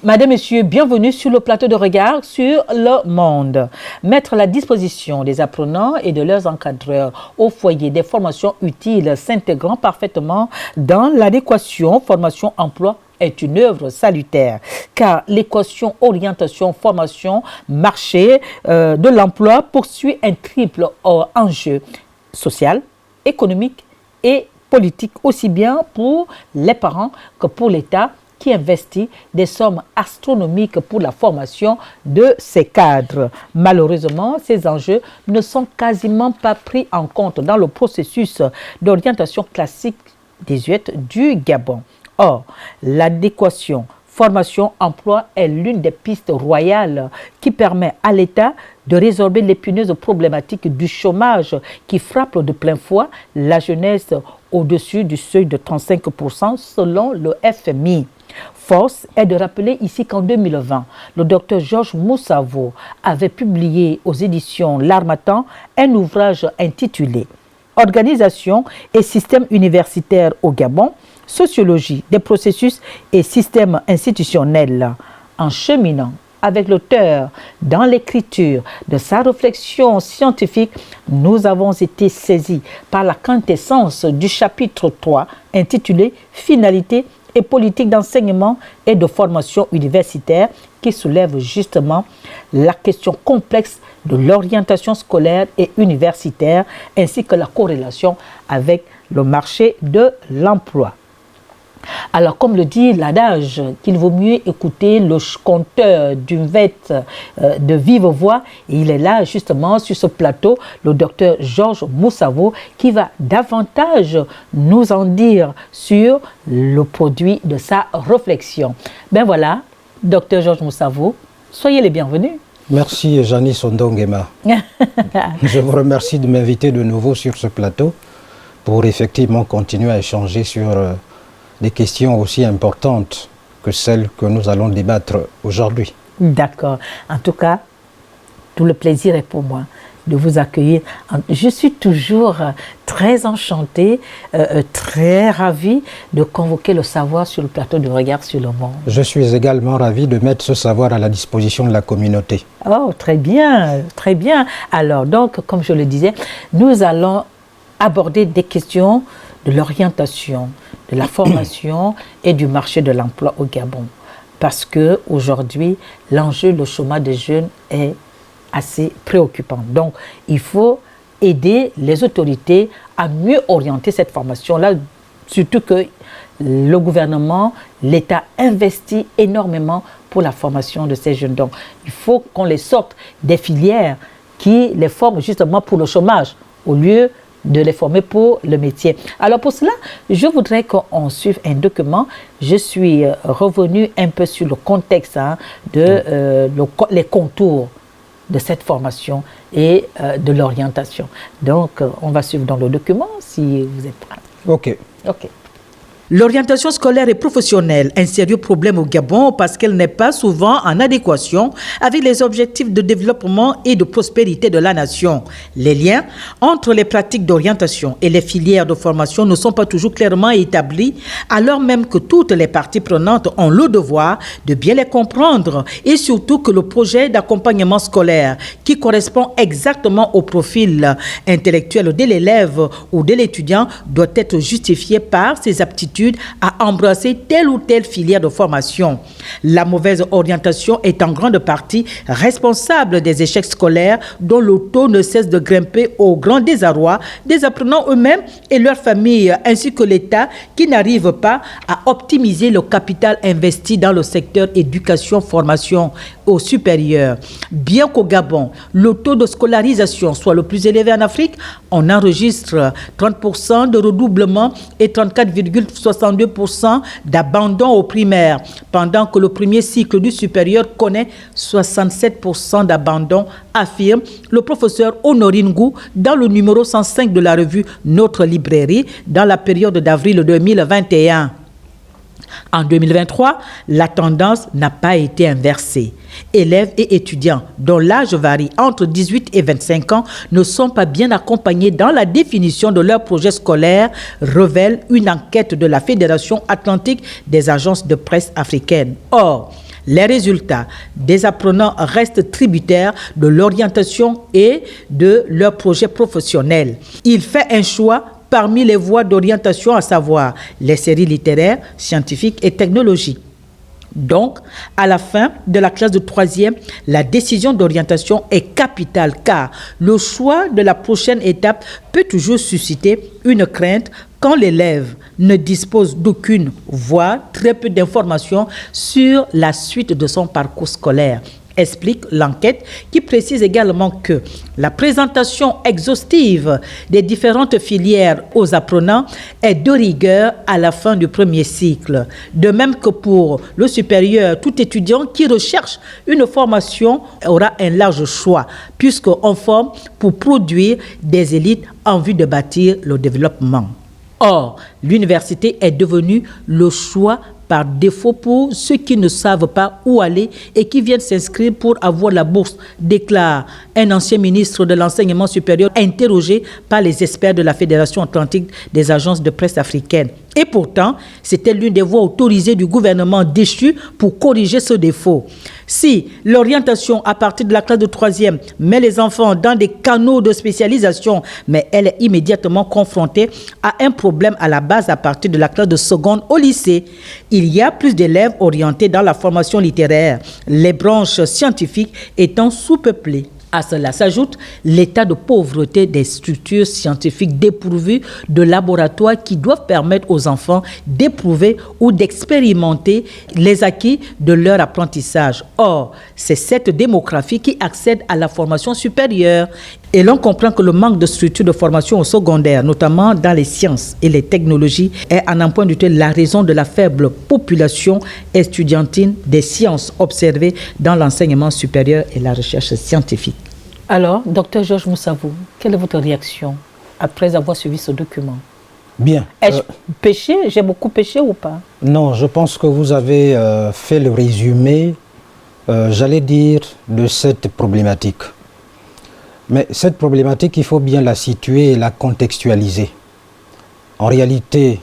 Madame, Messieurs, bienvenue sur le plateau de regard sur le monde. Mettre à la disposition des apprenants et de leurs encadreurs au foyer des formations utiles s'intégrant parfaitement dans l'adéquation formation-emploi est une œuvre salutaire, car l'équation orientation-formation-marché de l'emploi poursuit un triple enjeu social, économique et politique, aussi bien pour les parents que pour l'État, qui investit des sommes astronomiques pour la formation de ces cadres. Malheureusement, ces enjeux ne sont quasiment pas pris en compte dans le processus d'orientation classique désuète du Gabon. Or, l'adéquation formation-emploi est l'une des pistes royales qui permet à l'État de résorber l'épineuse problématique du chômage qui frappe de plein fouet la jeunesse au-dessus du seuil de 35% selon le FMI. Force est de rappeler ici qu'en 2020, le docteur Georges Moussavo avait publié aux éditions L'Harmattan un ouvrage intitulé « Organisation et système universitaire au Gabon, sociologie des processus et systèmes institutionnels ». En cheminant avec l'auteur dans l'écriture de sa réflexion scientifique, nous avons été saisis par la quintessence du chapitre 3 intitulé « Finalité et politique d'enseignement et de formation universitaire » qui soulève justement la question complexe de l'orientation scolaire et universitaire ainsi que la corrélation avec le marché de l'emploi. Alors, comme le dit l'adage, qu'il vaut mieux écouter le conteur d'une vête de vive voix, et il est là justement sur ce plateau, le docteur Georges Moussavo, qui va davantage nous en dire sur le produit de sa réflexion. Ben voilà, docteur Georges Moussavo, soyez les bienvenus. Merci Janice Ondongema. Je vous remercie de m'inviter de nouveau sur ce plateau pour effectivement continuer à échanger sur des questions aussi importantes que celles que nous allons débattre aujourd'hui. D'accord. En tout cas, tout le plaisir est pour moi de vous accueillir. Je suis toujours très enchantée, très ravie de convoquer le savoir sur le plateau de regard sur le monde. Je suis également ravi de mettre ce savoir à la disposition de la communauté. Oh, très bien, très bien. Alors, donc, comme je le disais, nous allons aborder des questions de l'orientation, de la formation et du marché de l'emploi au Gabon. Parce qu'aujourd'hui, l'enjeu, le chômage des jeunes est assez préoccupant. Donc, il faut aider les autorités à mieux orienter cette formation-là, surtout que le gouvernement, l'État investit énormément pour la formation de ces jeunes. Donc, il faut qu'on les sorte des filières qui les forment justement pour le chômage, au lieu de les former pour le métier. Alors pour cela, je voudrais qu'on suive un document. Je suis revenu un peu sur le contexte les contours de cette formation et de l'orientation. Donc, on va suivre dans le document si vous êtes prêts. OK. OK. L'orientation scolaire et professionnelle, un sérieux problème au Gabon parce qu'elle n'est pas souvent en adéquation avec les objectifs de développement et de prospérité de la nation. Les liens entre les pratiques d'orientation et les filières de formation ne sont pas toujours clairement établis, alors même que toutes les parties prenantes ont le devoir de bien les comprendre et surtout que le projet d'accompagnement scolaire qui correspond exactement au profil intellectuel de l'élève ou de l'étudiant doit être justifié par ses aptitudes à embrasser telle ou telle filière de formation. La mauvaise orientation est en grande partie responsable des échecs scolaires dont le taux ne cesse de grimper au grand désarroi des apprenants eux-mêmes et leurs familles, ainsi que l'État qui n'arrive pas à optimiser le capital investi dans le secteur éducation-formation au supérieur. Bien qu'au Gabon, le taux de scolarisation soit le plus élevé en Afrique, on enregistre 30% de redoublement et 34,62% d'abandon au primaire, pendant que le premier cycle du supérieur connaît 67% d'abandon, affirme le professeur Honorine Ngou dans le numéro 105 de la revue Notre Librairie dans la période d'avril 2021. En 2023, la tendance n'a pas été inversée. Élèves et étudiants dont l'âge varie entre 18 et 25 ans ne sont pas bien accompagnés dans la définition de leur projet scolaire, révèle une enquête de la Fédération atlantique des agences de presse africaines. Or, Les résultats des apprenants restent tributaires de l'orientation et de leur projet professionnel. Il fait un choix parmi les voies d'orientation, à savoir les séries littéraires, scientifiques et technologiques. Donc, à la fin de la classe de 3e, la décision d'orientation est capitale car le choix de la prochaine étape peut toujours susciter une crainte quand l'élève ne dispose d'aucune, voire très peu d'informations sur la suite de son parcours scolaire. Explique l'enquête qui précise également que la présentation exhaustive des différentes filières aux apprenants est de rigueur à la fin du premier cycle. De même que pour le supérieur, tout étudiant qui recherche une formation aura un large choix puisqu'on forme pour produire des élites en vue de bâtir le développement. Or, l'université est devenue le choix par défaut pour ceux qui ne savent pas où aller et qui viennent s'inscrire pour avoir la bourse, déclare un ancien ministre de l'enseignement supérieur interrogé par les experts de la Fédération atlantique des agences de presse africaines. Et pourtant, c'était l'une des voies autorisées du gouvernement déchu pour corriger ce défaut. Si l'orientation à partir de la classe de 3e met les enfants dans des canaux de spécialisation, mais elle est immédiatement confrontée à un problème à la base à partir de la classe de seconde au lycée. Il y a plus d'élèves orientés dans la formation littéraire, les branches scientifiques étant sous-peuplées. À cela s'ajoute l'état de pauvreté des structures scientifiques dépourvues de laboratoires qui doivent permettre aux enfants d'éprouver ou d'expérimenter les acquis de leur apprentissage. Or, c'est cette démographie qui accède à la formation supérieure. Et l'on comprend que le manque de structures de formation au secondaire, notamment dans les sciences et les technologies, est en un point de vue la raison de la faible population estudiantine des sciences observées dans l'enseignement supérieur et la recherche scientifique. Alors, Dr Georges Moussavou, quelle est votre réaction après avoir suivi ce document? Bien. Ai-je péché? J'ai beaucoup péché ou pas? Non, je pense que vous avez fait le résumé, j'allais dire, de cette problématique. Mais cette problématique, il faut bien la situer et la contextualiser. En réalité,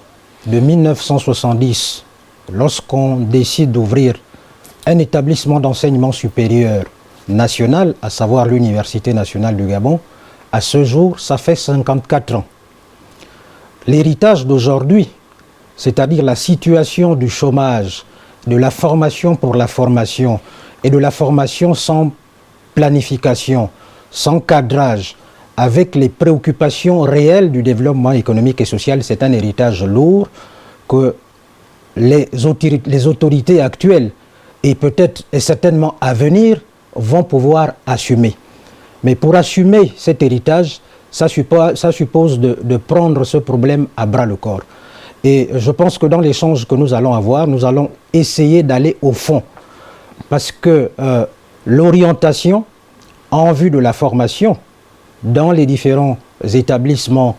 de 1970, lorsqu'on décide d'ouvrir un établissement d'enseignement supérieur national, à savoir l'Université nationale du Gabon, à ce jour, ça fait 54 ans. L'héritage d'aujourd'hui, c'est-à-dire la situation du chômage, de la formation pour la formation et de la formation sans planification, sans cadrage, avec les préoccupations réelles du développement économique et social, c'est un héritage lourd que les autorités actuelles et peut-être et certainement à venir vont pouvoir assumer. Mais pour assumer cet héritage, ça suppose de prendre ce problème à bras le corps. Et je pense que dans l'échange que nous allons avoir, nous allons essayer d'aller au fond. Parce que l'orientation en vue de la formation dans les différents établissements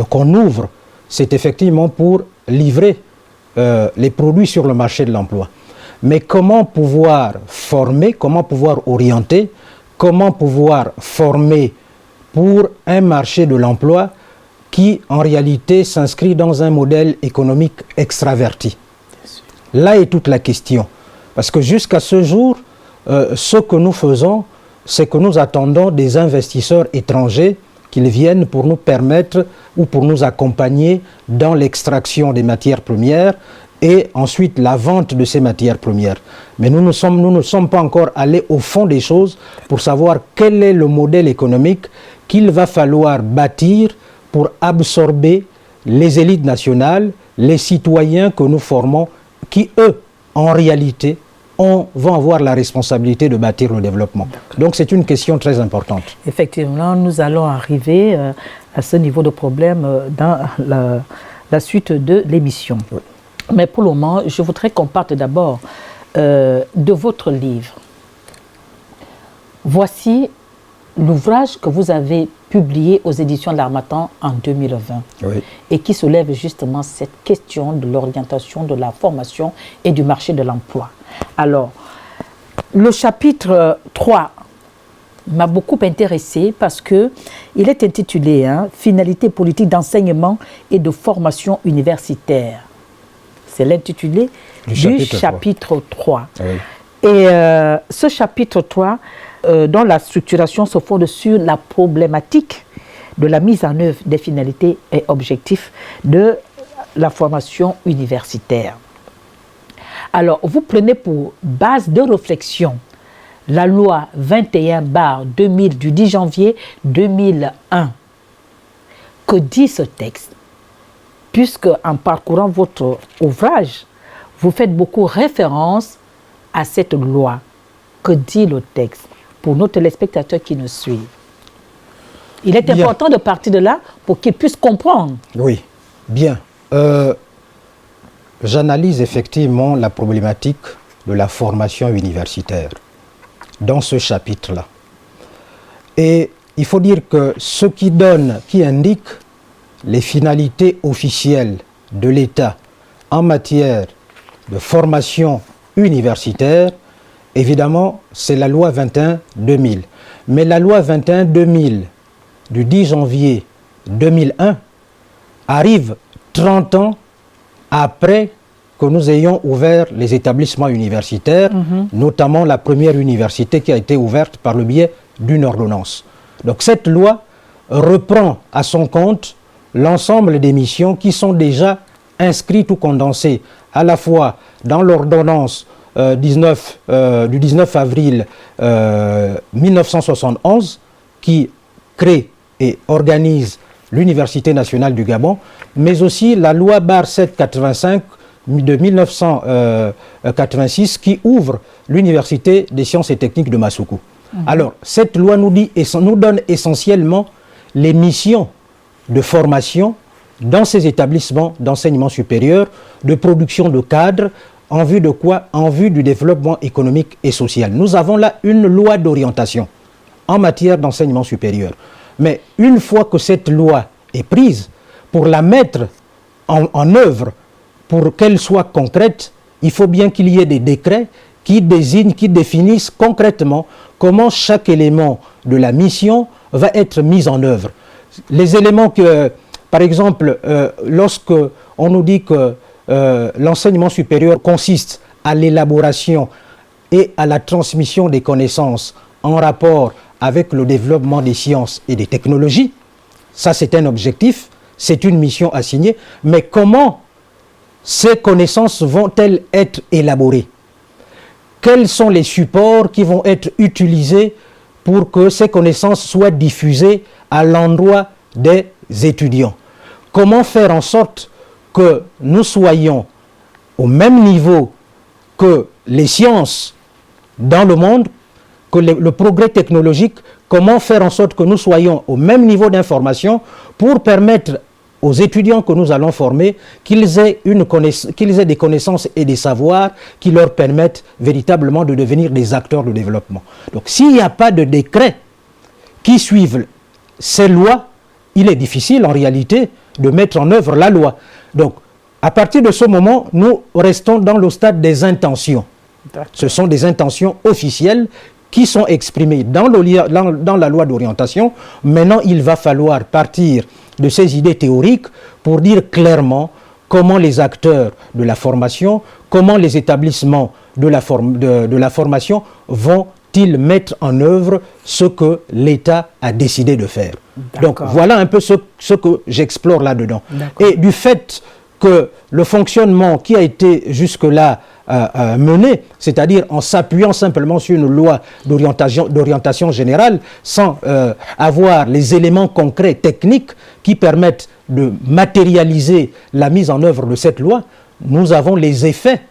qu'on ouvre, c'est effectivement pour livrer les produits sur le marché de l'emploi. Mais comment pouvoir former, comment pouvoir orienter, comment pouvoir former pour un marché de l'emploi qui en réalité s'inscrit dans un modèle économique extraverti? Là est toute la question. Parce que jusqu'à ce jour, ce que nous faisons, c'est que nous attendons des investisseurs étrangers qu'ils viennent pour nous permettre ou pour nous accompagner dans l'extraction des matières premières et ensuite la vente de ces matières premières. Mais nous ne sommes pas encore allés au fond des choses pour savoir quel est le modèle économique qu'il va falloir bâtir pour absorber les élites nationales, les citoyens que nous formons, qui eux, en réalité, vont avoir la responsabilité de bâtir le développement. Donc c'est une question très importante. Effectivement, nous allons arriver à ce niveau de problème dans la suite de l'émission. Oui. Mais pour le moment, je voudrais qu'on parte d'abord de votre livre. Voici l'ouvrage que vous avez publié aux éditions de l'Harmattan en 2020 oui. Et qui soulève justement cette question de l'orientation, de la formation et du marché de l'emploi. Alors, le chapitre 3 m'a beaucoup intéressé parce qu'il est intitulé « Finalité politique d'enseignement et de formation universitaire ». C'est l'intitulé du chapitre 3. Oui. Et ce chapitre 3, dont la structuration se fonde sur la problématique de la mise en œuvre des finalités et objectifs de la formation universitaire. Alors, vous prenez pour base de réflexion la loi 21/2000 du 10 janvier 2001. Que dit ce texte? Puisque en parcourant votre ouvrage, vous faites beaucoup référence à cette loi. Que dit le texte pour nos téléspectateurs qui nous suivent? Il est important de partir de là pour qu'ils puissent comprendre. Oui, bien. J'analyse effectivement la problématique de la formation universitaire dans ce chapitre-là. Et il faut dire que ce qui indique les finalités officielles de l'État en matière de formation universitaire, évidemment, c'est la loi 21/2000. Mais la loi 21/2000 du 10 janvier 2001 arrive 30 ans après que nous ayons ouvert les établissements universitaires, notamment la première université qui a été ouverte par le biais d'une ordonnance. Donc cette loi reprend à son compte l'ensemble des missions qui sont déjà inscrites ou condensées à la fois dans l'ordonnance du 19 avril 1971 qui crée et organise l'Université nationale du Gabon, mais aussi la loi Bar 785 de 1986 qui ouvre l'Université des sciences et techniques de Massoukou. Alors, cette loi nous donne essentiellement les missions de formation dans ces établissements d'enseignement supérieur, de production de cadres, en vue de quoi? En vue du développement économique et social. Nous avons là une loi d'orientation en matière d'enseignement supérieur. Mais une fois que cette loi est prise, pour la mettre en œuvre, pour qu'elle soit concrète, il faut bien qu'il y ait des décrets qui désignent, qui définissent concrètement comment chaque élément de la mission va être mis en œuvre. Les éléments que, par exemple, lorsque on nous dit que l'enseignement supérieur consiste à l'élaboration et à la transmission des connaissances en rapport avec le développement des sciences et des technologies, ça c'est un objectif, c'est une mission assignée, mais comment ces connaissances vont-elles être élaborées? Quels sont les supports qui vont être utilisés pour que ces connaissances soient diffusées à l'endroit des étudiants? Comment faire en sorte que nous soyons au même niveau que les sciences dans le monde, que le progrès technologique, comment faire en sorte que nous soyons au même niveau d'information pour permettre aux étudiants que nous allons former qu'ils aient des connaissances et des savoirs qui leur permettent véritablement de devenir des acteurs de développement. Donc s'il n'y a pas de décrets qui suivent ces lois, il est difficile en réalité de mettre en œuvre la loi. Donc à partir de ce moment, nous restons dans le stade des intentions. Ce sont des intentions officielles qui sont exprimées dans la loi d'orientation. Maintenant, il va falloir partir de ces idées théoriques pour dire clairement comment les acteurs de la formation, comment les établissements de la formation vont-ils mettre en œuvre ce que l'État a décidé de faire. Donc voilà un peu ce que j'explore là-dedans. Et du fait que le fonctionnement qui a été jusque-là mené, c'est-à-dire en s'appuyant simplement sur une loi d'orientation générale, sans avoir les éléments concrets, techniques, qui permettent de matérialiser la mise en œuvre de cette loi, nous avons les effets,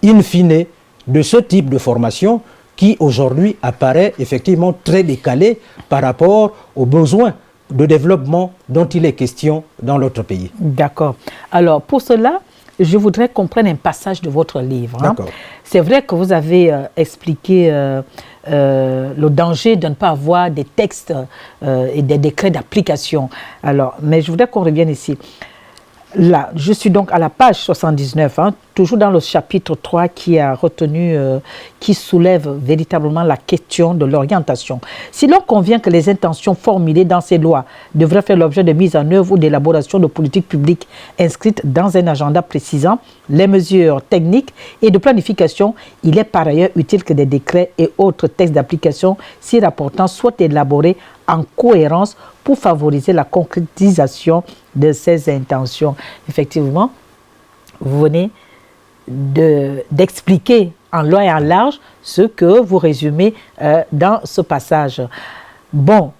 in fine, de ce type de formation qui aujourd'hui apparaît effectivement très décalé par rapport aux besoins de développement dont il est question dans notre pays. D'accord. Alors, pour cela, je voudrais qu'on prenne un passage de votre livre. D'accord. C'est vrai que vous avez expliqué le danger de ne pas avoir des textes et des décrets d'application. Alors, mais je voudrais qu'on revienne ici. Là, je suis donc à la page 79, hein, toujours dans le chapitre 3 qui a retenu, qui soulève véritablement la question de l'orientation. Si l'on convient que les intentions formulées dans ces lois devraient faire l'objet de mise en œuvre ou d'élaboration de politiques publiques inscrites dans un agenda précisant les mesures techniques et de planification, il est par ailleurs utile que des décrets et autres textes d'application s'y rapportant soient élaborés en cohérence pour favoriser la concrétisation de ces intentions. Effectivement, vous venez d'expliquer en long et en large ce que vous résumez dans ce passage. Bon,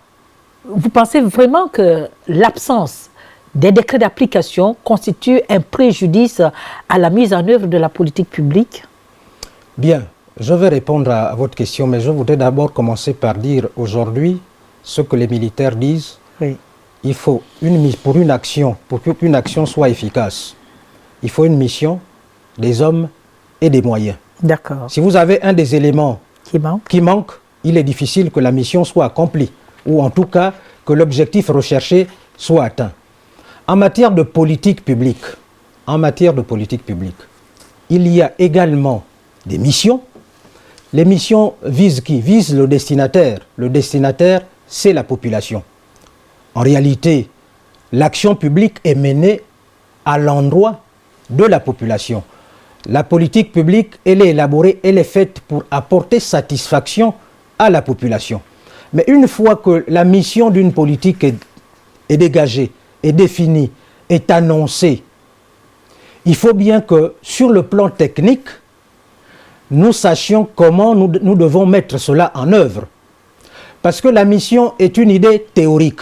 vous pensez vraiment que l'absence des décrets d'application constitue un préjudice à la mise en œuvre de la politique publique? Bien, je vais répondre à votre question, mais je voudrais d'abord commencer par dire aujourd'hui ce que les militaires disent. Oui. Il faut pour qu'une action soit efficace, il faut une mission, des hommes et des moyens. D'accord. Si vous avez un des éléments qui manque, il est difficile que la mission soit accomplie, ou en tout cas que l'objectif recherché soit atteint. En matière de politique publique, il y a également des missions. Les missions visent qui? Visent le destinataire. Le destinataire, c'est la population. En réalité, l'action publique est menée à l'endroit de la population. La politique publique, elle est élaborée, elle est faite pour apporter satisfaction à la population. Mais une fois que la mission d'une politique est dégagée, est définie, est annoncée, il faut bien que sur le plan technique, nous sachions comment nous devons mettre cela en œuvre. Parce que la mission est une idée théorique.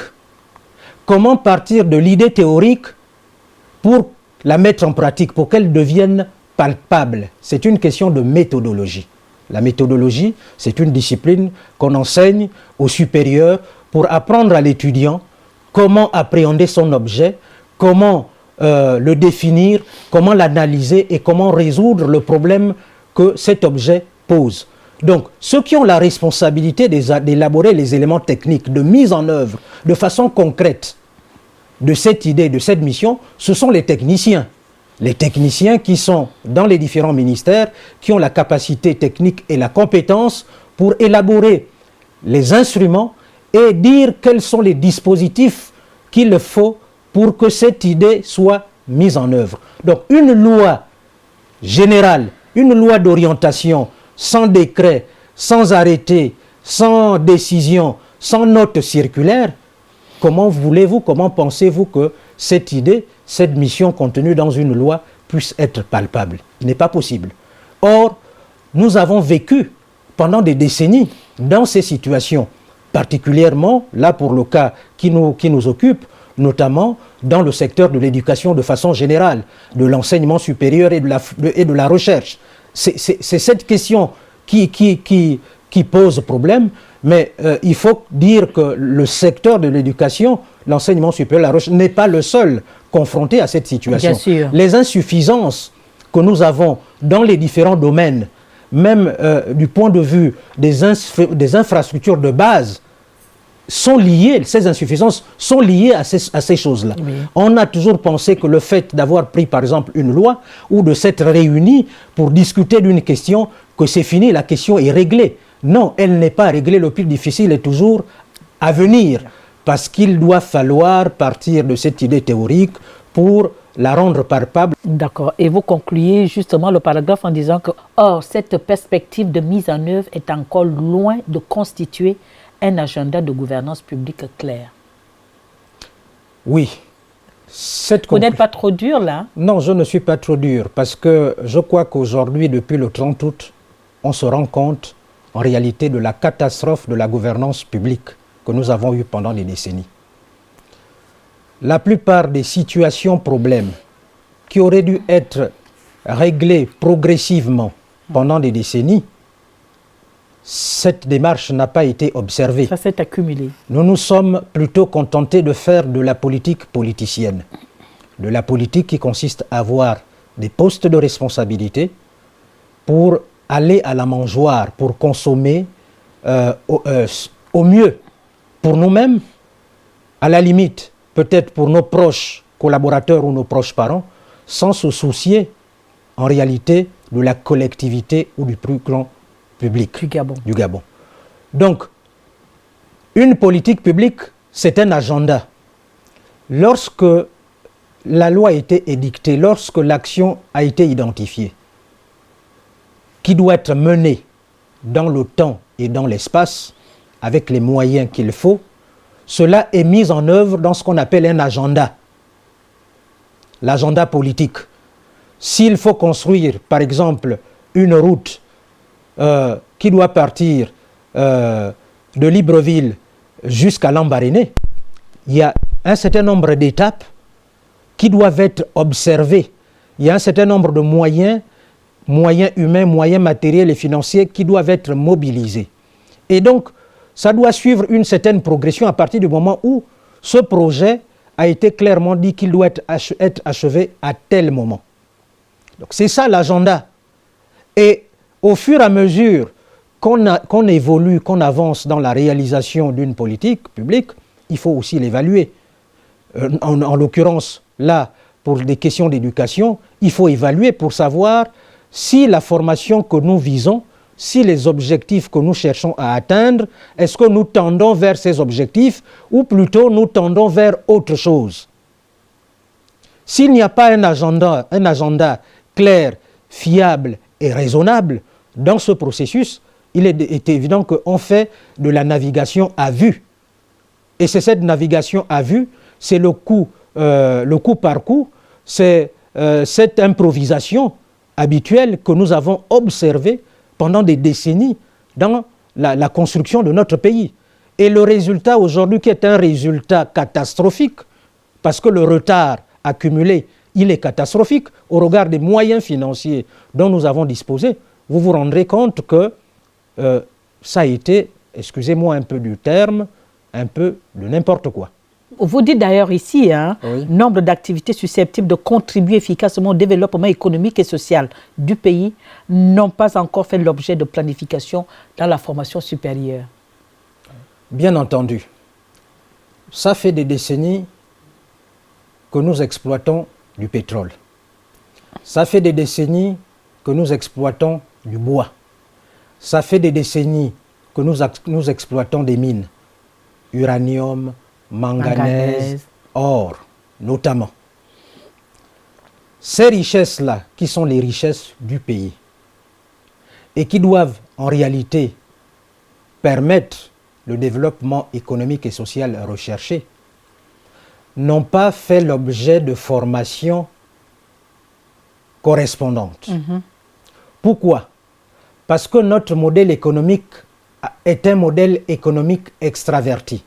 Comment partir de l'idée théorique pour la mettre en pratique, pour qu'elle devienne palpable? C'est une question de méthodologie. La méthodologie, c'est une discipline qu'on enseigne aux supérieurs pour apprendre à l'étudiant comment appréhender son objet, comment le définir, comment l'analyser et comment résoudre le problème que cet objet pose. Donc, ceux qui ont la responsabilité d'élaborer les éléments techniques, de mise en œuvre de façon concrète de cette idée, de cette mission, ce sont les techniciens. Les techniciens qui sont dans les différents ministères, qui ont la capacité technique et la compétence pour élaborer les instruments et dire quels sont les dispositifs qu'il faut pour que cette idée soit mise en œuvre. Donc, une loi générale, une loi d'orientation, sans décret, sans arrêté, sans décision, sans note circulaire, comment pensez-vous que cette idée, cette mission contenue dans une loi puisse être palpable? Il n'est pas possible. Or, nous avons vécu pendant des décennies dans ces situations, particulièrement, là pour le cas qui nous occupe, notamment dans le secteur de l'éducation de façon générale, de l'enseignement supérieur et de la recherche. C'est cette question qui pose problème, mais il faut dire que le secteur de l'éducation, l'enseignement supérieur, la recherche, n'est pas le seul confronté à cette situation. Bien sûr. Les insuffisances que nous avons dans les différents domaines, même du point de vue des infrastructures de base, sont liées, ces insuffisances sont liées à ces choses-là. Oui. On a toujours pensé que le fait d'avoir pris par exemple une loi ou de s'être réunis pour discuter d'une question, que c'est fini, la question est réglée. Non, elle n'est pas réglée, le plus difficile est toujours à venir, parce qu'il doit falloir partir de cette idée théorique pour la rendre palpable. D'accord. Et vous concluez justement le paragraphe en disant que, or, cette perspective de mise en œuvre est encore loin de constituer un agenda de gouvernance publique clair. Oui. Vous n'êtes pas trop dur là? Non, je ne suis pas trop dur parce que je crois qu'aujourd'hui, depuis le 30 août, on se rend compte en réalité de la catastrophe de la gouvernance publique que nous avons eue pendant des décennies. La plupart des situations, problèmes qui auraient dû être réglés progressivement pendant des décennies, cette démarche n'a pas été observée. Ça s'est accumulé. Nous nous sommes plutôt contentés de faire de la politique politicienne. De la politique qui consiste à avoir des postes de responsabilité pour aller à la mangeoire, pour consommer au mieux pour nous-mêmes, à la limite, peut-être pour nos proches collaborateurs ou nos proches parents, sans se soucier en réalité de la collectivité ou du plus grand public du Gabon. Donc, une politique publique, c'est un agenda. Lorsque la loi a été édictée, lorsque l'action a été identifiée, qui doit être menée dans le temps et dans l'espace, avec les moyens qu'il faut, cela est mis en œuvre dans ce qu'on appelle un agenda, l'agenda politique. S'il faut construire, par exemple, une route qui doit partir de Libreville jusqu'à Lambaréné, il y a un certain nombre d'étapes qui doivent être observées. Il y a un certain nombre de moyens humains, moyens matériels et financiers qui doivent être mobilisés. Et donc, ça doit suivre une certaine progression à partir du moment où ce projet a été clairement dit qu'il doit être achevé à tel moment. Donc c'est ça l'agenda. Et au fur et à mesure qu'on évolue, qu'on avance dans la réalisation d'une politique publique, il faut aussi l'évaluer. En l'occurrence, là, pour des questions d'éducation, il faut évaluer pour savoir si la formation que nous visons, si les objectifs que nous cherchons à atteindre, est-ce que nous tendons vers ces objectifs ou plutôt nous tendons vers autre chose. S'il n'y a pas un agenda clair, fiable et raisonnable dans ce processus, il est évident qu'on fait de la navigation à vue. Et c'est cette navigation à vue, c'est le coup par coup, c'est cette improvisation habituelle que nous avons observée pendant des décennies dans la construction de notre pays. Et le résultat aujourd'hui qui est un résultat catastrophique, parce que le retard accumulé, il est catastrophique au regard des moyens financiers dont nous avons disposé, vous vous rendrez compte que ça a été, excusez-moi un peu du terme, un peu de n'importe quoi. Vous dites d'ailleurs ici, oui, nombre d'activités susceptibles de contribuer efficacement au développement économique et social du pays n'ont pas encore fait l'objet de planification dans la formation supérieure. Bien entendu. Ça fait des décennies que nous exploitons du pétrole. Ça fait des décennies que nous exploitons du bois. Ça fait des décennies que nous exploitons des mines. Uranium, manganèse, or, notamment. Ces richesses-là, qui sont les richesses du pays, et qui doivent en réalité permettre le développement économique et social recherché, n'ont pas fait l'objet de formations correspondantes. Pourquoi? Parce que notre modèle économique est un modèle économique extraverti.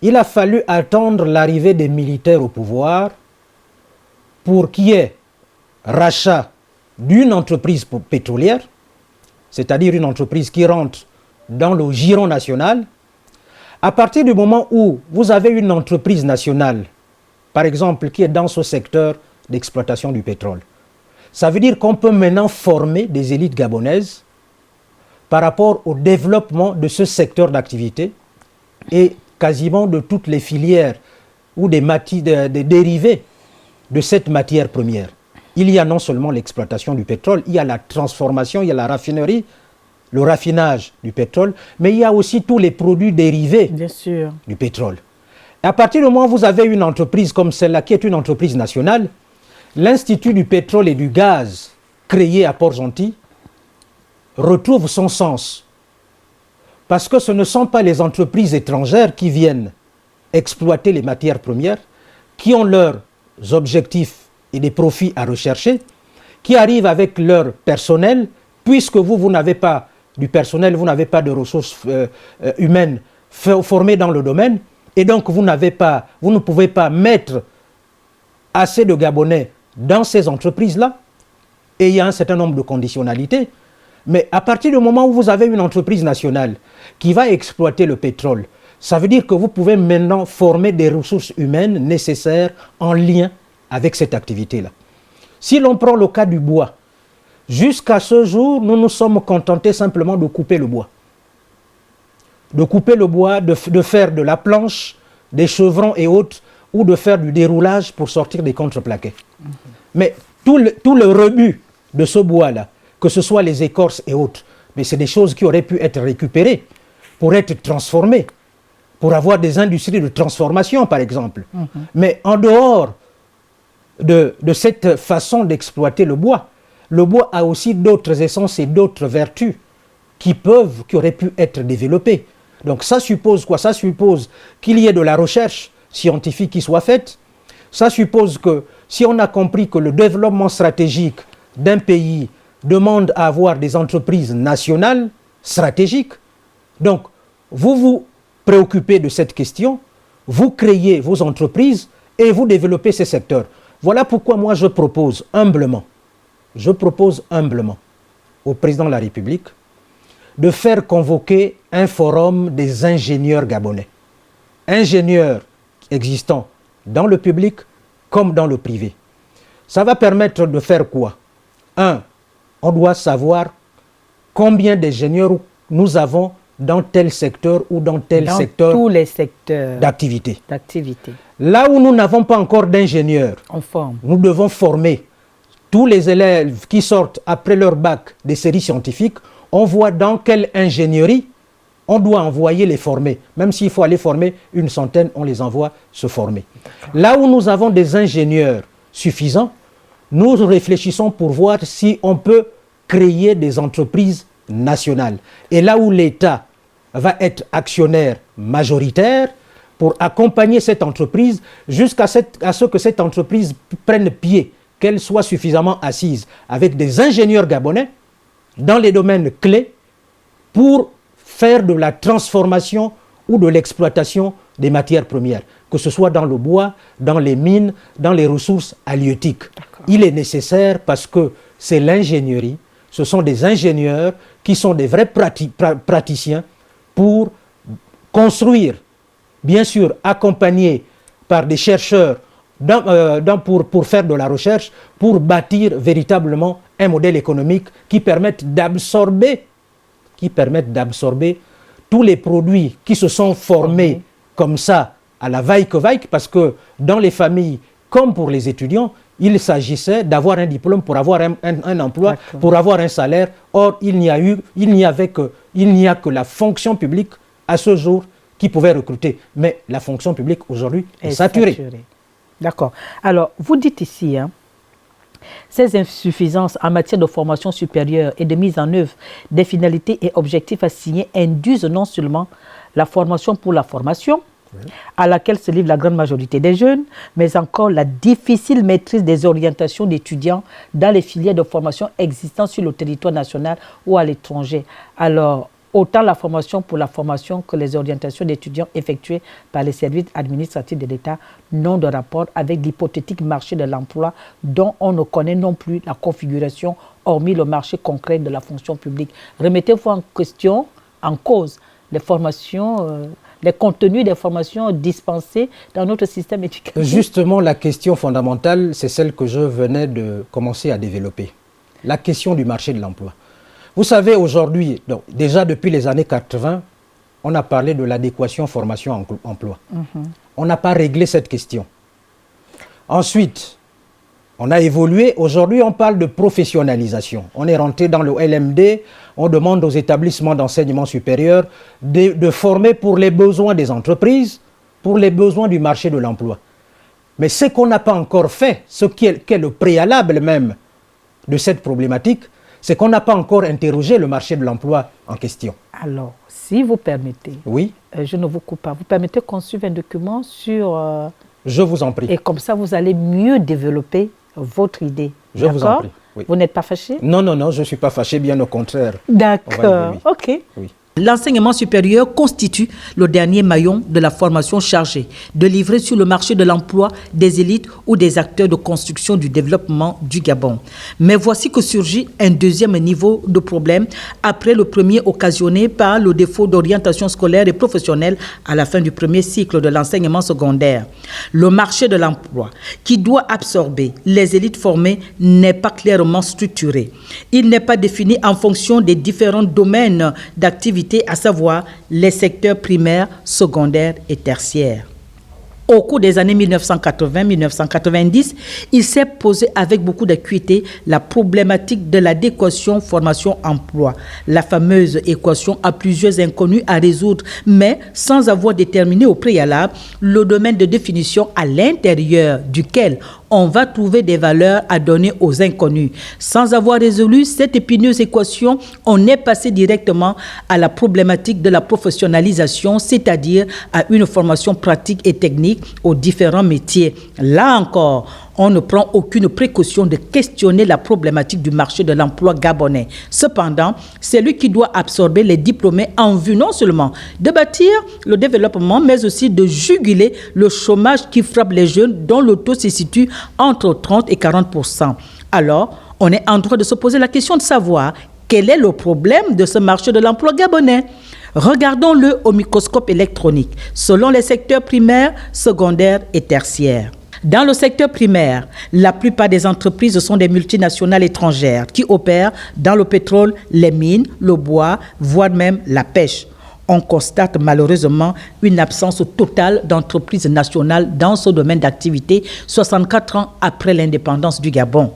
Il a fallu attendre l'arrivée des militaires au pouvoir pour qu'il y ait rachat d'une entreprise pétrolière, c'est-à-dire une entreprise qui rentre dans le giron national. À partir du moment où vous avez une entreprise nationale, par exemple, qui est dans ce secteur d'exploitation du pétrole, ça veut dire qu'on peut maintenant former des élites gabonaises par rapport au développement de ce secteur d'activité et quasiment de toutes les filières ou des dérivés de cette matière première. Il y a non seulement l'exploitation du pétrole, il y a la transformation, il y a la raffinerie, le raffinage du pétrole, mais il y a aussi tous les produits dérivés du pétrole. Et à partir du moment où vous avez une entreprise comme celle-là, qui est une entreprise nationale, l'Institut du pétrole et du gaz, créé à Port-Gentil, retrouve son sens. Parce que ce ne sont pas les entreprises étrangères qui viennent exploiter les matières premières, qui ont leurs objectifs et des profits à rechercher, qui arrivent avec leur personnel, puisque vous n'avez pas du personnel, vous n'avez pas de ressources humaines formées dans le domaine, et donc vous ne pouvez pas mettre assez de Gabonais dans ces entreprises-là, et il y a un certain nombre de conditionnalités. Mais à partir du moment où vous avez une entreprise nationale qui va exploiter le pétrole, ça veut dire que vous pouvez maintenant former des ressources humaines nécessaires en lien avec cette activité-là. Si l'on prend le cas du bois, jusqu'à ce jour, nous nous sommes contentés simplement de couper le bois. De couper le bois, de faire de la planche, des chevrons et autres, ou de faire du déroulage pour sortir des contreplaqués. Mais tout le rebut de ce bois-là, que ce soit les écorces et autres, mais c'est des choses qui auraient pu être récupérées pour être transformées, pour avoir des industries de transformation, par exemple. Mais en dehors de cette façon d'exploiter le bois a aussi d'autres essences et d'autres vertus qui auraient pu être développées. Donc ça suppose quoi? Ça suppose qu'il y ait de la recherche scientifique qui soit faite. Ça suppose que si on a compris que le développement stratégique d'un pays demande à avoir des entreprises nationales stratégiques, donc vous vous préoccupez de cette question, vous créez vos entreprises et vous développez ces secteurs. Voilà pourquoi moi je propose humblement au président de la République de faire convoquer un forum des ingénieurs gabonais. Ingénieurs existants dans le public comme dans le privé. Ça va permettre de faire quoi? On doit savoir combien d'ingénieurs nous avons dans tel secteur ou dans tel secteur. Tous les secteurs d'activité. Là où nous n'avons pas encore d'ingénieurs, nous devons former tous les élèves qui sortent après leur bac des séries scientifiques. On voit dans quelle ingénierie on doit envoyer les former. Même s'il faut aller former une centaine, on les envoie se former. Là où nous avons des ingénieurs suffisants, nous réfléchissons pour voir si on peut créer des entreprises nationales. Et là où l'État va être actionnaire majoritaire pour accompagner cette entreprise jusqu'à ce que cette entreprise prenne pied, qu'elle soit suffisamment assise avec des ingénieurs gabonais dans les domaines clés pour faire de la transformation ou de l'exploitation des matières premières, que ce soit dans le bois, dans les mines, dans les ressources halieutiques. Il est nécessaire parce que c'est l'ingénierie, ce sont des ingénieurs qui sont des vrais praticiens pour construire, bien sûr accompagnés par des chercheurs pour faire de la recherche, pour bâtir véritablement un modèle économique qui permette d'absorber tous les produits qui se sont formés comme ça à la vaille-que-vaille, parce que dans les familles comme pour les étudiants, il s'agissait d'avoir un diplôme pour avoir un emploi, pour avoir un salaire. Or, il n'y a que la fonction publique à ce jour qui pouvait recruter. Mais la fonction publique aujourd'hui est saturée. D'accord. Alors, vous dites ici, ces insuffisances en matière de formation supérieure et de mise en œuvre des finalités et objectifs assignés induisent non seulement la formation pour la formation, à laquelle se livre la grande majorité des jeunes, mais encore la difficile maîtrise des orientations d'étudiants dans les filières de formation existant sur le territoire national ou à l'étranger. Alors, autant la formation pour la formation que les orientations d'étudiants effectuées par les services administratifs de l'État n'ont de rapport avec l'hypothétique marché de l'emploi dont on ne connaît non plus la configuration, hormis le marché concret de la fonction publique. Remettez-vous en cause les formations, les contenus des formations dispensées dans notre système éducatif. Justement, la question fondamentale, c'est celle que je venais de commencer à développer. La question du marché de l'emploi. Vous savez, aujourd'hui, déjà depuis les années 80, on a parlé de l'adéquation formation-emploi. On n'a pas réglé cette question. Ensuite, on a évolué. Aujourd'hui, on parle de professionnalisation. On est rentré dans le LMD. On demande aux établissements d'enseignement supérieur de former pour les besoins des entreprises, pour les besoins du marché de l'emploi. Mais ce qu'on n'a pas encore fait, ce qui est le préalable même de cette problématique, c'est qu'on n'a pas encore interrogé le marché de l'emploi en question. Alors, si vous permettez, oui, je ne vous coupe pas, vous permettez qu'on suive un document sur... je vous en prie. Et comme ça, vous allez mieux développer votre idée. Je vous en prie. Oui. Vous n'êtes pas fâché? Non, non, non, je ne suis pas fâché, bien au contraire. D'accord, ok. Oui. L'enseignement supérieur constitue le dernier maillon de la formation chargée de livrer sur le marché de l'emploi des élites ou des acteurs de construction du développement du Gabon. Mais voici que surgit un deuxième niveau de problème après le premier occasionné par le défaut d'orientation scolaire et professionnelle à la fin du premier cycle de l'enseignement secondaire. Le marché de l'emploi, qui doit absorber les élites formées, n'est pas clairement structuré. Il n'est pas défini en fonction des différents domaines d'activité, à savoir les secteurs primaires, secondaires et tertiaires. Au cours des années 1980-1990, il s'est posé avec beaucoup d'acuité la problématique de l'adéquation formation-emploi, la fameuse équation à plusieurs inconnus à résoudre, mais sans avoir déterminé au préalable le domaine de définition à l'intérieur duquel on va trouver des valeurs à donner aux inconnus. Sans avoir résolu cette épineuse équation, on est passé directement à la problématique de la professionnalisation, c'est-à-dire à une formation pratique et technique aux différents métiers. Là encore, on ne prend aucune précaution de questionner la problématique du marché de l'emploi gabonais. Cependant, c'est lui qui doit absorber les diplômés en vue non seulement de bâtir le développement, mais aussi de juguler le chômage qui frappe les jeunes dont le taux se situe entre 30 et 40%. Alors, on est en droit de se poser la question de savoir quel est le problème de ce marché de l'emploi gabonais. Regardons-le au microscope électronique, selon les secteurs primaires, secondaires et tertiaires. Dans le secteur primaire, la plupart des entreprises sont des multinationales étrangères qui opèrent dans le pétrole, les mines, le bois, voire même la pêche. On constate malheureusement une absence totale d'entreprises nationales dans ce domaine d'activité 64 ans après l'indépendance du Gabon.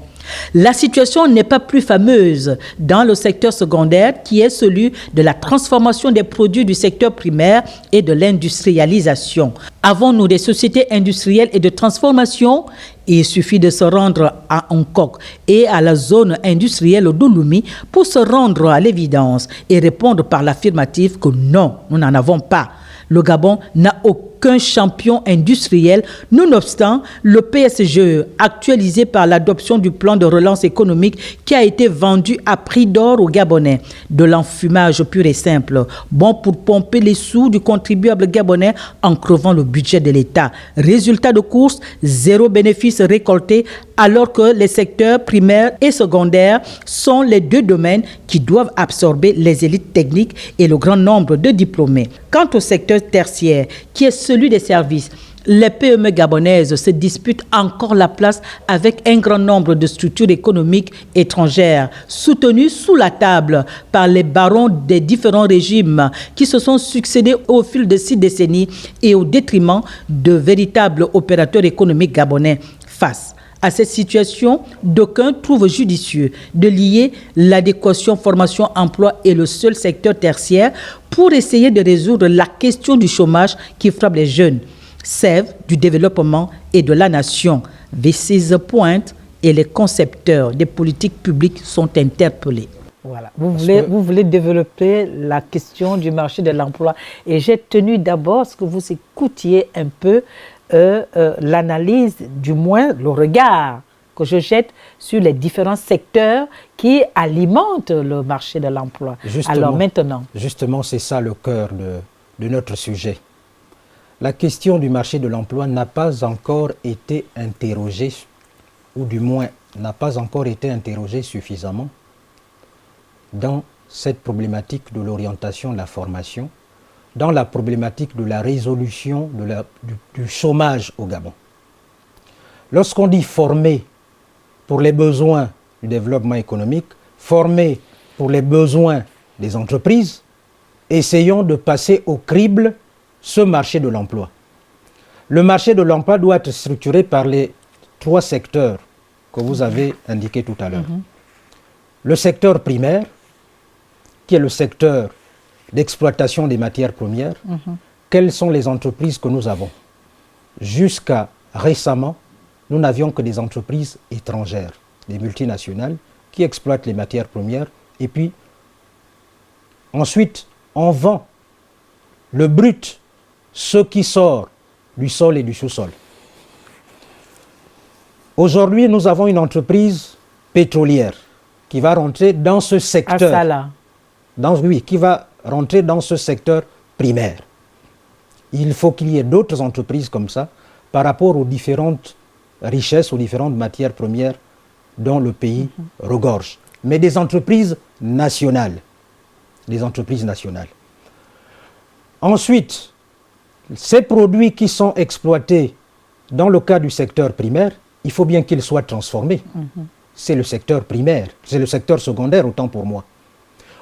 La situation n'est pas plus fameuse dans le secteur secondaire qui est celui de la transformation des produits du secteur primaire et de l'industrialisation. Avons-nous des sociétés industrielles et de transformation? Il suffit de se rendre à Hong Kong et à la zone industrielle d'Ouloumi pour se rendre à l'évidence et répondre par l'affirmative que non, nous n'en avons pas. Le Gabon n'a aucun champion industriel. Nonobstant, le PSGE, actualisé par l'adoption du plan de relance économique qui a été vendu à prix d'or aux Gabonais, de l'enfumage pur et simple, bon pour pomper les sous du contribuable gabonais en crevant le budget de l'État. Résultat de course, zéro bénéfice récolté, alors que les secteurs primaires et secondaires sont les deux domaines qui doivent absorber les élites techniques et le grand nombre de diplômés. Quant au secteur tertiaire, qui est celui des services, les PME gabonaises se disputent encore la place avec un grand nombre de structures économiques étrangères, soutenues sous la table par les barons des différents régimes qui se sont succédés au fil de 6 décennies et au détriment de véritables opérateurs économiques gabonais. Face à cette situation, d'aucuns trouvent judicieux de lier l'adéquation formation-emploi et le seul secteur tertiaire pour essayer de résoudre la question du chômage qui frappe les jeunes. Sève du développement et de la nation. V6 pointe et les concepteurs des politiques publiques sont interpellés. Voilà. Vous voulez développer la question du marché de l'emploi. Et j'ai tenu d'abord à ce que vous écoutiez un peu l'analyse, du moins le regard que je jette sur les différents secteurs qui alimentent le marché de l'emploi. Alors maintenant. Justement, c'est ça le cœur de notre sujet. La question du marché de l'emploi n'a pas encore été interrogée, ou du moins n'a pas encore été interrogée suffisamment dans cette problématique de l'orientation de la formation, dans la problématique de la résolution du chômage au Gabon. Lorsqu'on dit former pour les besoins du développement économique, former pour les besoins des entreprises, essayons de passer au crible ce marché de l'emploi. Le marché de l'emploi doit être structuré par les 3 secteurs que vous avez indiqués tout à l'heure. Le secteur primaire, qui est le secteur d'exploitation des matières premières. Quelles sont les entreprises que nous avons? Jusqu'à récemment, nous n'avions que des entreprises étrangères, des multinationales, qui exploitent les matières premières. Et puis, ensuite, on vend le brut, ce qui sort du sol et du sous-sol. Aujourd'hui, nous avons une entreprise pétrolière qui va rentrer dans ce secteur. Qui va rentrer dans ce secteur primaire. Il faut qu'il y ait d'autres entreprises comme ça par rapport aux différentes richesses, aux différentes matières premières dont le pays regorge. Mais des entreprises nationales. Des entreprises nationales. Ensuite, ces produits qui sont exploités dans le cas du secteur primaire, il faut bien qu'ils soient transformés. C'est le secteur primaire, c'est le secteur secondaire autant pour moi.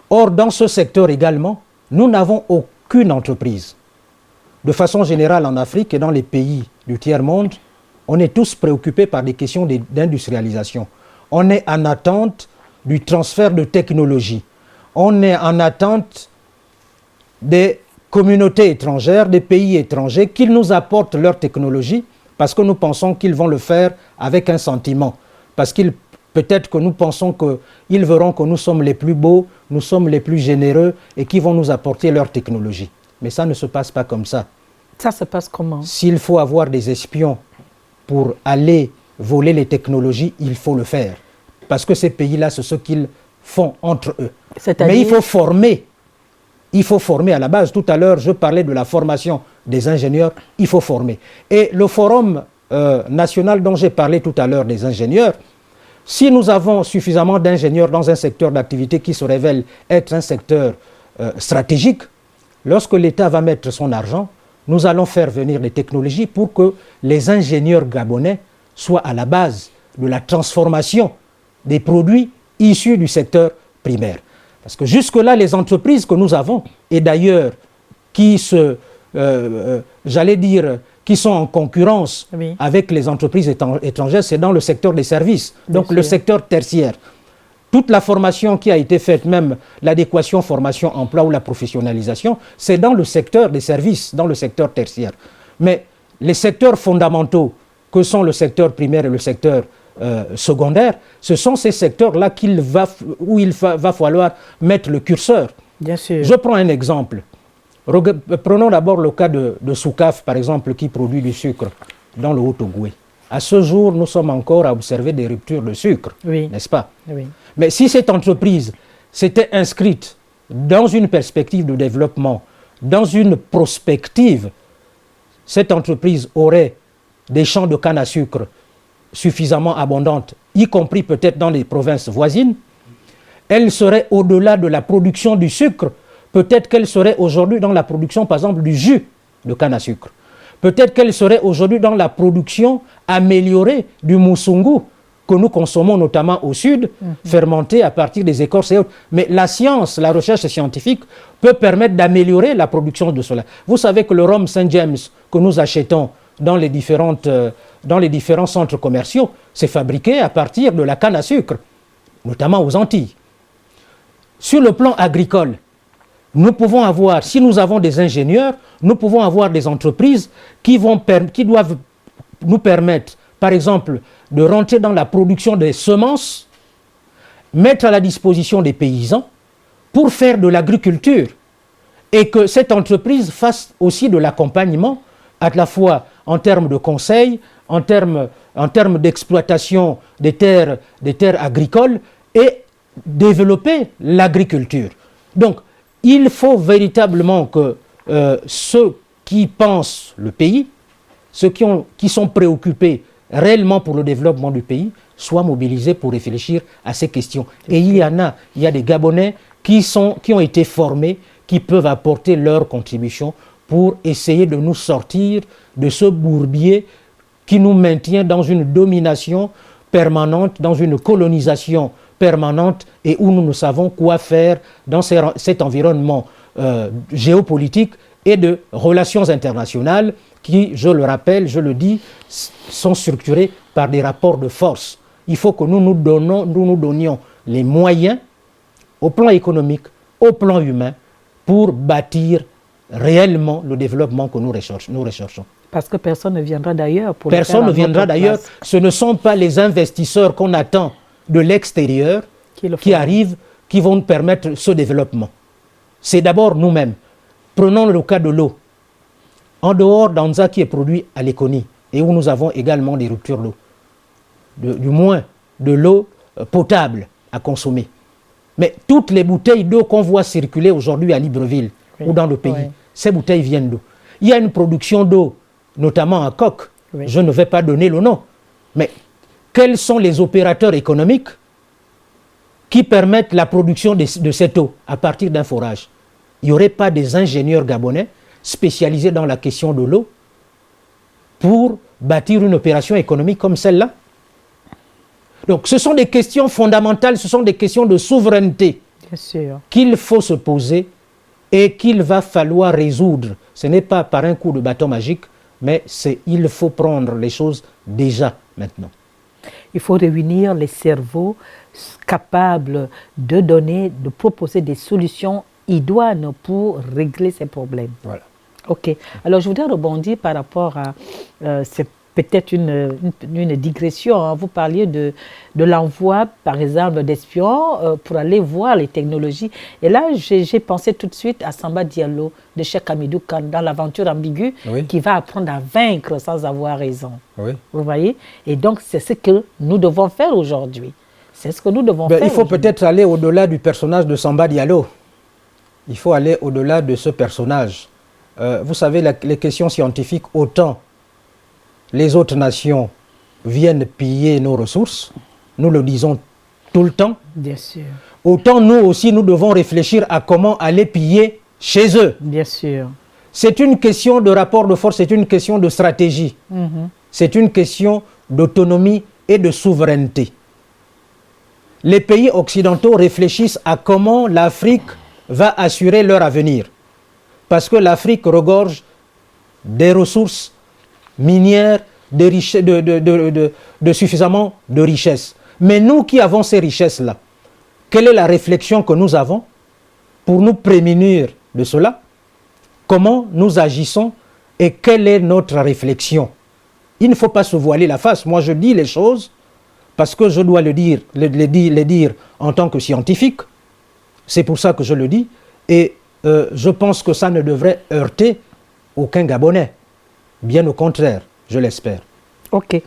Or, dans ce secteur également, nous n'avons aucune entreprise de façon générale en Afrique et dans les pays du tiers-monde, on est tous préoccupés par des questions d'industrialisation. On est en attente du transfert de technologie. On est en attente des communautés étrangères, des pays étrangers, qu'ils nous apportent leur technologie parce que nous pensons qu'ils vont le faire avec un sentiment. Parce qu'ils peut-être que nous pensons qu'ils verront que nous sommes les plus beaux, nous sommes les plus généreux et qu'ils vont nous apporter leur technologie. Mais ça ne se passe pas comme ça. Ça se passe comment? S'il faut avoir des espions pour aller voler les technologies, il faut le faire. Parce que ces pays-là, c'est ce qu'ils font entre eux. Mais il faut former. Il faut former à la base. Tout à l'heure, je parlais de la formation des ingénieurs. Il faut former. Et le forum national dont j'ai parlé tout à l'heure des ingénieurs, si nous avons suffisamment d'ingénieurs dans un secteur d'activité qui se révèle être un secteur stratégique, lorsque l'État va mettre son argent, nous allons faire venir des technologies pour que les ingénieurs gabonais soient à la base de la transformation des produits issus du secteur primaire. Parce que jusque-là, les entreprises que nous avons, et d'ailleurs qui qui sont en concurrence avec les entreprises étrangères, c'est dans le secteur des services, donc le secteur tertiaire. Toute la formation qui a été faite, même l'adéquation formation-emploi ou la professionnalisation, c'est dans le secteur des services, dans le secteur tertiaire. Mais les secteurs fondamentaux, que sont le secteur primaire et le secteur secondaire, ce sont ces secteurs-là où il va falloir mettre le curseur. Bien sûr. Je prends un exemple. Prenons d'abord le cas de Soukaf, par exemple, qui produit du sucre dans le Haut-Ogooué. À ce jour, nous sommes encore à observer des ruptures de sucre, n'est-ce pas? Oui. Mais si cette entreprise s'était inscrite dans une perspective de développement, dans une prospective, cette entreprise aurait des champs de canne à sucre suffisamment abondantes, y compris peut-être dans les provinces voisines. Elle serait au-delà de la production du sucre. Peut-être qu'elle serait aujourd'hui dans la production, par exemple, du jus de canne à sucre. Peut-être qu'elle serait aujourd'hui dans la production améliorée du moussungu que nous consommons notamment au sud, fermenté à partir des écorces et autres. Mais la science, la recherche scientifique peut permettre d'améliorer la production de cela. Vous savez que le rhum Saint James que nous achetons dans les différents centres commerciaux, c'est fabriqué à partir de la canne à sucre, notamment aux Antilles. Sur le plan agricole, nous pouvons avoir, si nous avons des ingénieurs, nous pouvons avoir des entreprises qui doivent nous permettre, par exemple, de rentrer dans la production des semences, mettre à la disposition des paysans pour faire de l'agriculture et que cette entreprise fasse aussi de l'accompagnement à la fois en termes de conseils, en termes d'exploitation des terres agricoles et développer l'agriculture. Donc, il faut véritablement que ceux qui pensent le pays, ceux qui sont préoccupés réellement pour le développement du pays, soient mobilisés pour réfléchir à ces questions. Et il y a des Gabonais qui ont été formés, qui peuvent apporter leur contribution pour essayer de nous sortir de ce bourbier qui nous maintient dans une domination permanente, dans une colonisation permanente et où nous ne savons quoi faire dans cet environnement géopolitique et de relations internationales qui, je le rappelle, je le dis, sont structurés par des rapports de force. Il faut que nous nous donnions les moyens au plan économique, au plan humain, pour bâtir réellement le développement que nous recherchons. Parce que personne ne viendra d'ailleurs. Personne ne viendra d'ailleurs. Ce ne sont pas les investisseurs qu'on attend de l'extérieur qui arrivent, qui vont nous permettre ce développement. C'est d'abord nous-mêmes. Prenons le cas de l'eau. En dehors d'Anza qui est produit à Léconie et où nous avons également des ruptures d'eau, du moins de l'eau potable à consommer. Mais toutes les bouteilles d'eau qu'on voit circuler aujourd'hui à Libreville ou dans le pays, ces bouteilles viennent d'eau. Il y a une production d'eau, notamment à Coq. Je ne vais pas donner le nom. Mais quels sont les opérateurs économiques qui permettent la production de cette eau à partir d'un forage? Il n'y aurait pas des ingénieurs gabonais spécialisés dans la question de l'eau pour bâtir une opération économique comme celle-là? Donc ce sont des questions fondamentales, ce sont des questions de souveraineté qu'il faut se poser et qu'il va falloir résoudre. Ce n'est pas par un coup de bâton magique, mais il faut prendre les choses déjà maintenant. Il faut réunir les cerveaux capables de proposer des solutions idoines pour régler ces problèmes. Voilà. Ok. Alors, je voudrais rebondir par rapport à... c'est peut-être une digression. Hein. Vous parliez de l'envoi, par exemple, d'espions pour aller voir les technologies. Et là, j'ai pensé tout de suite à Samba Diallo de Cheikh Hamidou Kane dans l'aventure ambiguë, oui, qui va apprendre à vaincre sans avoir raison. Oui. Vous voyez? Et donc, c'est ce que nous devons faire aujourd'hui. C'est ce que nous devons faire. Il faut peut-être aller au-delà du personnage de Samba Diallo. Il faut aller au-delà de ce personnage. Vous savez, les questions scientifiques, autant les autres nations viennent piller nos ressources, nous le disons tout le temps. Bien sûr. Autant nous aussi, nous devons réfléchir à comment aller piller chez eux. Bien sûr. C'est une question de rapport de force, c'est une question de stratégie. C'est une question d'autonomie et de souveraineté. Les pays occidentaux réfléchissent à comment l'Afrique va assurer leur avenir. Parce que l'Afrique regorge des ressources minières, de suffisamment de richesses. Mais nous qui avons ces richesses-là, quelle est la réflexion que nous avons pour nous prémunir de cela? Comment nous agissons et quelle est notre réflexion? Il ne faut pas se voiler la face. Moi, je dis les choses parce que je dois les dire en tant que scientifique. C'est pour ça que je le dis. Et je pense que ça ne devrait heurter aucun Gabonais. Bien au contraire, je l'espère. Ok.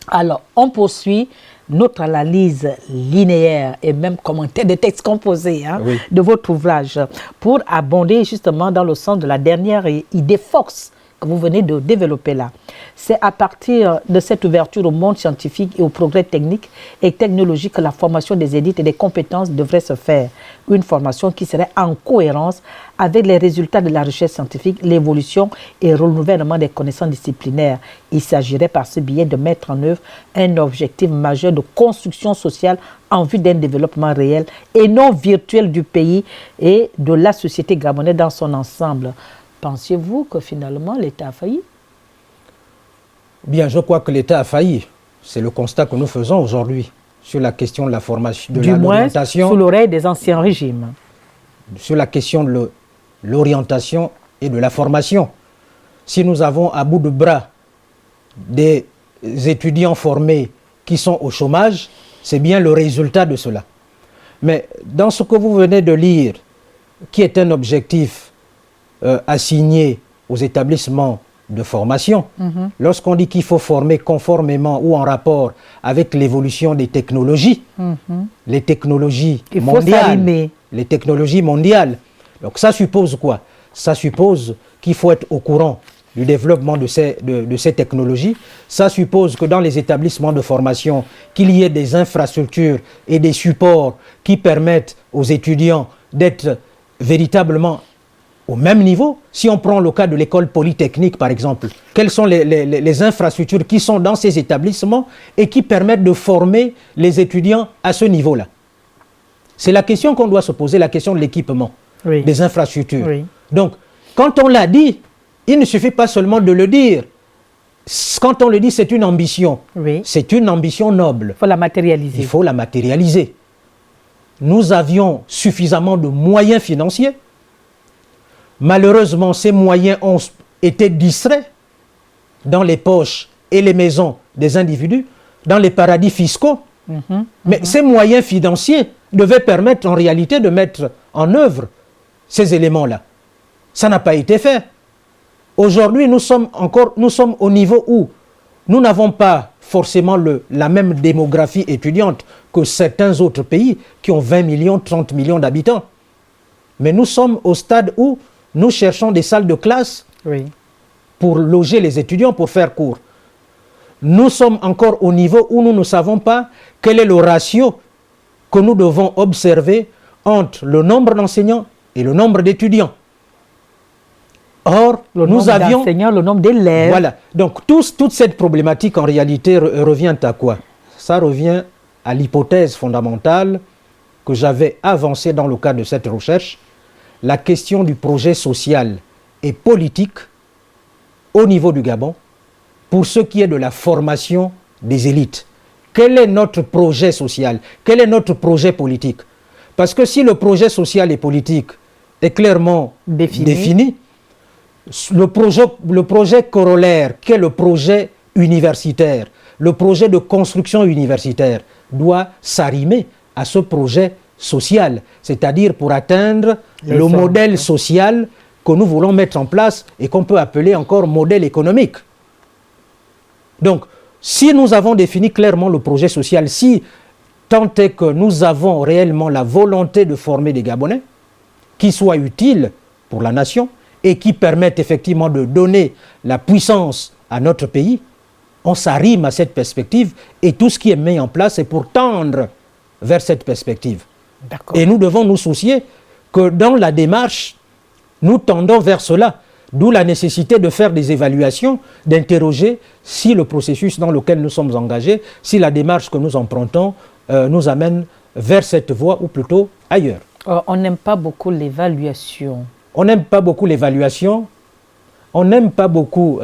Alors, on poursuit notre analyse linéaire et même commentaire des textes composés oui, de votre ouvrage pour abonder justement dans le sens de la dernière idée force que vous venez de développer là. C'est à partir de cette ouverture au monde scientifique et au progrès technique et technologique que la formation des élites et des compétences devrait se faire. Une formation qui serait en cohérence avec les résultats de la recherche scientifique, l'évolution et le renouvellement des connaissances disciplinaires. Il s'agirait par ce biais de mettre en œuvre un objectif majeur de construction sociale en vue d'un développement réel et non virtuel du pays et de la société gabonaise dans son ensemble. Pensez-vous que finalement l'État a failli? Bien, je crois que l'État a failli. C'est le constat que nous faisons aujourd'hui sur la question de la formation, de l'orientation. Sous l'oreille des anciens régimes. Sur la question de l'orientation et de la formation. Si nous avons à bout de bras des étudiants formés qui sont au chômage, c'est bien le résultat de cela. Mais dans ce que vous venez de lire, qui est un objectif assigné aux établissements de formation, lorsqu'on dit qu'il faut former conformément ou en rapport avec l'évolution des technologies, les technologies mondiales, les technologies mondiales. Donc ça suppose quoi? Ça suppose qu'il faut être au courant du développement de ces technologies. Ça suppose que dans les établissements de formation, qu'il y ait des infrastructures et des supports qui permettent aux étudiants d'être véritablement au même niveau. Si on prend le cas de l'école polytechnique, par exemple, quelles sont les infrastructures qui sont dans ces établissements et qui permettent de former les étudiants à ce niveau-là? C'est la question qu'on doit se poser, la question de l'équipement, oui, des infrastructures. Oui. Donc, quand on l'a dit, il ne suffit pas seulement de le dire. Quand on le dit, c'est une ambition. Oui. C'est une ambition noble. Il faut la matérialiser. Il faut la matérialiser. Nous avions suffisamment de moyens financiers. Malheureusement, ces moyens ont été distraits dans les poches et les maisons des individus, dans les paradis fiscaux. Mais ces moyens financiers devaient permettre en réalité de mettre en œuvre ces éléments-là. Ça n'a pas été fait. Aujourd'hui, nous sommes au niveau où nous n'avons pas forcément la même démographie étudiante que certains autres pays qui ont 20 millions, 30 millions d'habitants. Mais nous sommes au stade où nous cherchons des salles de classe oui, pour loger les étudiants, pour faire cours. Nous sommes encore au niveau où nous ne savons pas quel est le ratio que nous devons observer entre le nombre d'enseignants et le nombre d'étudiants. Or, nous avions... le nombre d'élèves. Voilà. Donc, toute cette problématique, en réalité, revient à quoi? Ça revient à l'hypothèse fondamentale que j'avais avancée dans le cadre de cette recherche. la question du projet social et politique au niveau du Gabon pour ce qui est de la formation des élites. Quel est notre projet social? Quel est notre projet politique? Parce que si le projet social et politique est clairement défini, le projet corollaire, qui est le projet universitaire, le projet de construction universitaire, doit s'arrimer à ce projet social, c'est-à-dire pour atteindre le modèle social que nous voulons mettre en place et qu'on peut appeler encore modèle économique. Donc, si nous avons défini clairement le projet social, si tant est que nous avons réellement la volonté de former des Gabonais qui soient utiles pour la nation et qui permettent effectivement de donner la puissance à notre pays, on s'arrime à cette perspective et tout ce qui est mis en place est pour tendre vers cette perspective. Et nous devons nous soucier que dans la démarche, nous tendons vers cela. D'où la nécessité de faire des évaluations, d'interroger si le processus dans lequel nous sommes engagés, si la démarche que nous empruntons nous amène vers cette voie ou plutôt ailleurs. On n'aime pas beaucoup l'évaluation. On n'aime pas beaucoup l'évaluation. On n'aime pas beaucoup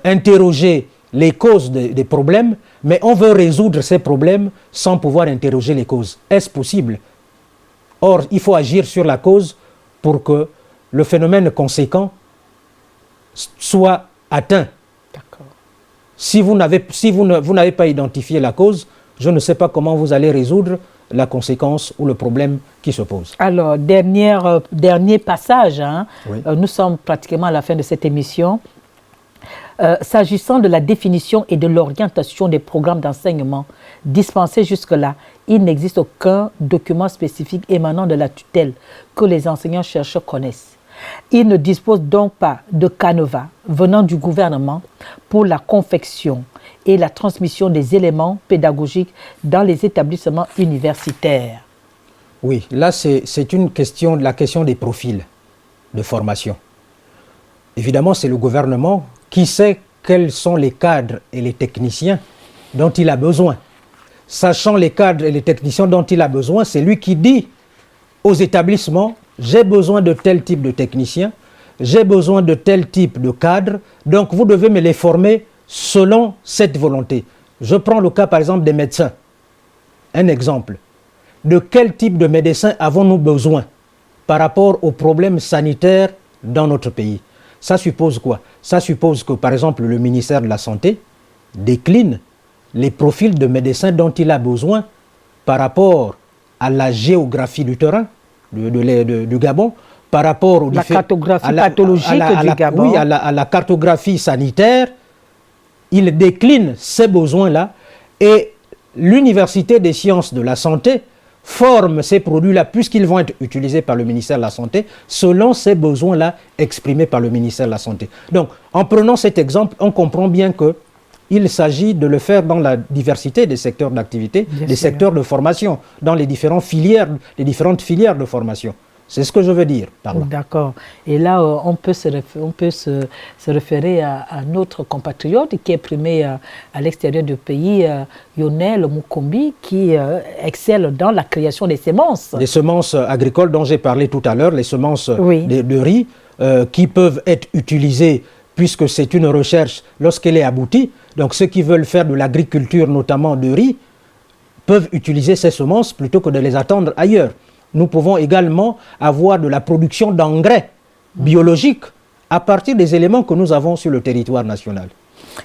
interroger les causes des problèmes, mais on veut résoudre ces problèmes sans pouvoir interroger les causes. Est-ce possible? Or, il faut agir sur la cause pour que le phénomène conséquent soit atteint. Si vous n'avez pas identifié la cause, je ne sais pas comment vous allez résoudre la conséquence ou le problème qui se pose. Alors, dernier passage, hein. Oui. Nous sommes pratiquement à la fin de cette émission. S'agissant de la définition et de l'orientation des programmes d'enseignement dispensés jusque-là, il n'existe aucun document spécifique émanant de la tutelle que les enseignants-chercheurs connaissent. Ils ne disposent donc pas de canevas venant du gouvernement pour la confection et la transmission des éléments pédagogiques dans les établissements universitaires. Oui, là c'est la question des profils de formation. Évidemment, c'est le gouvernement qui sait quels sont les cadres et les techniciens dont il a besoin. Sachant les cadres et les techniciens dont il a besoin, c'est lui qui dit aux établissements: j'ai besoin de tel type de technicien, j'ai besoin de tel type de cadre, donc vous devez me les former selon cette volonté. Je prends le cas par exemple des médecins. Un exemple. De quel type de médecins avons-nous besoin par rapport aux problèmes sanitaires dans notre pays? Ça suppose quoi? Ça suppose que par exemple le ministère de la Santé décline les profils de médecins dont il a besoin par rapport à la géographie du terrain, du Gabon, par rapport la cartographie pathologique du Gabon. Oui, à la cartographie sanitaire. Il décline ces besoins-là et l'Université des sciences de la santé forme ces produits-là puisqu'ils vont être utilisés par le ministère de la Santé selon ces besoins-là exprimés par le ministère de la Santé. Donc, en prenant cet exemple, on comprend bien qu'il s'agit de le faire dans la diversité des secteurs d'activité, des secteurs de formation, dans les différentes filières de formation. C'est ce que je veux dire par là. D'accord. Et là, on peut se référer à notre compatriote qui est primé à l'extérieur du pays, Lionel Mukumbi, qui excelle dans la création des semences. Les semences agricoles dont j'ai parlé tout à l'heure, les semences de riz, qui peuvent être utilisées puisque c'est une recherche lorsqu'elle est aboutie. Donc ceux qui veulent faire de l'agriculture, notamment de riz, peuvent utiliser ces semences plutôt que de les attendre ailleurs. Nous pouvons également avoir de la production d'engrais biologiques à partir des éléments que nous avons sur le territoire national.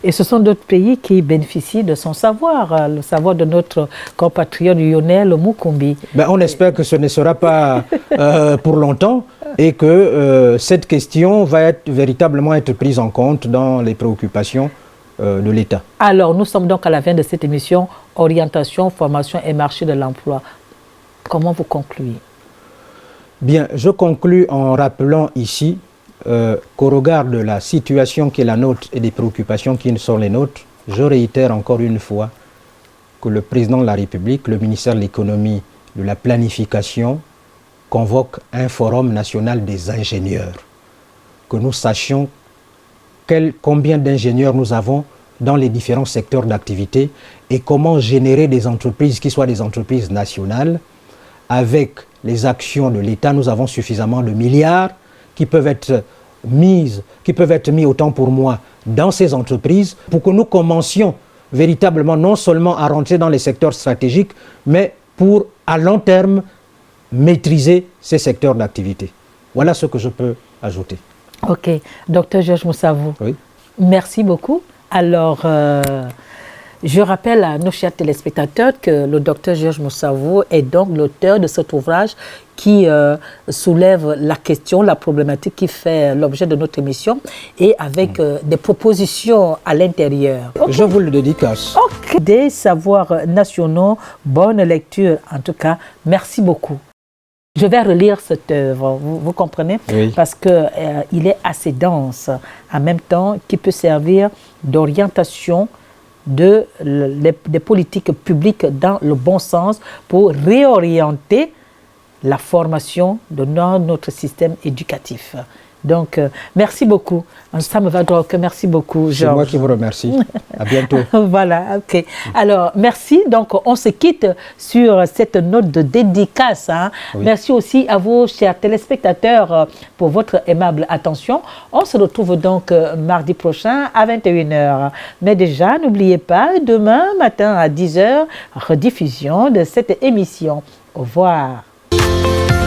Et ce sont d'autres pays qui bénéficient de son savoir, le savoir de notre compatriote Lionel Mukumbi. Ben, on espère que ce ne sera pas pour longtemps et que cette question va véritablement être prise en compte dans les préoccupations de l'État. Alors, nous sommes donc à la fin de cette émission Orientation, formation et marché de l'emploi. Comment vous concluez? Bien, je conclus en rappelant ici qu'au regard de la situation qui est la nôtre et des préoccupations qui sont les nôtres, je réitère encore une fois que le président de la République, le ministère de l'économie, de la planification, convoque un forum national des ingénieurs. Que nous sachions combien d'ingénieurs nous avons dans les différents secteurs d'activité et comment générer des entreprises qui soient des entreprises nationales avec les actions de l'État, nous avons suffisamment de milliards qui peuvent être mis autant pour moi dans ces entreprises pour que nous commencions véritablement non seulement à rentrer dans les secteurs stratégiques, mais pour à long terme maîtriser ces secteurs d'activité. Voilà ce que je peux ajouter. Ok, docteur Georges Moussavou, oui. Merci beaucoup. Alors, je rappelle à nos chers téléspectateurs que le docteur Georges Moussavou est donc l'auteur de cet ouvrage qui soulève la question, la problématique qui fait l'objet de notre émission et avec des propositions à l'intérieur. Okay. Je vous le dédicace. Ok. Des savoirs nationaux, bonne lecture en tout cas. Merci beaucoup. Je vais relire cette œuvre, vous comprenez? Oui. Parce qu'il est assez dense, en même temps qui peut servir d'orientation des politiques publiques dans le bon sens pour réorienter la formation de notre système éducatif. Donc, merci beaucoup. Ça me va donc. Merci beaucoup, Georges. C'est moi qui vous remercie. À bientôt. Voilà, ok. Alors, merci. Donc, on se quitte sur cette note de dédicace. Hein. Oui. Merci aussi à vous, chers téléspectateurs, pour votre aimable attention. On se retrouve donc mardi prochain à 21 h. Mais déjà, n'oubliez pas, demain matin à 10 h, rediffusion de cette émission. Au revoir.